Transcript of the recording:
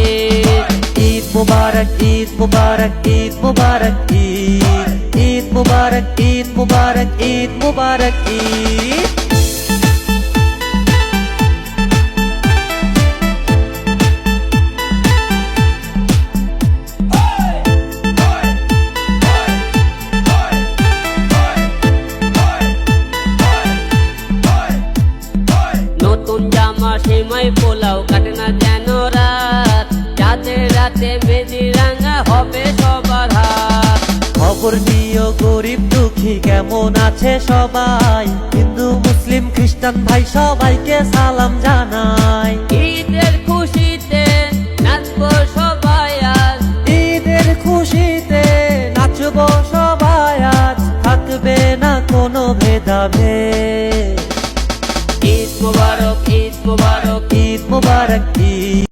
ঈদ। ঈদ মুবারক, ঈদ মুবারক, ঈদ মুবারক, ঈদ। ঈদ মুবারক, ঈদ মুবারক, ঈদ মুবারক, ঈদ। নতুন জামা সেমাই পোলাও কাটে না যেন রাত, রাতে রাতে মেহেদি রাঙা হবে সবার হাত। খবর নিও গরিব দুঃখী কেমন আছে সবাই, হিন্দু মুসলিম খ্রিস্টান ভাই সবাইকে সালাম জানাই। ঈদের খুশিতে নাচবো সবাই আজ, ঈদের খুশিতে নাচবো সবাই আজ, থাকবে না কোনো ভেদাভেদ। ঈদ মুবারক, ঈদ মুবারক, ঈদ মুবারক, ঈদ।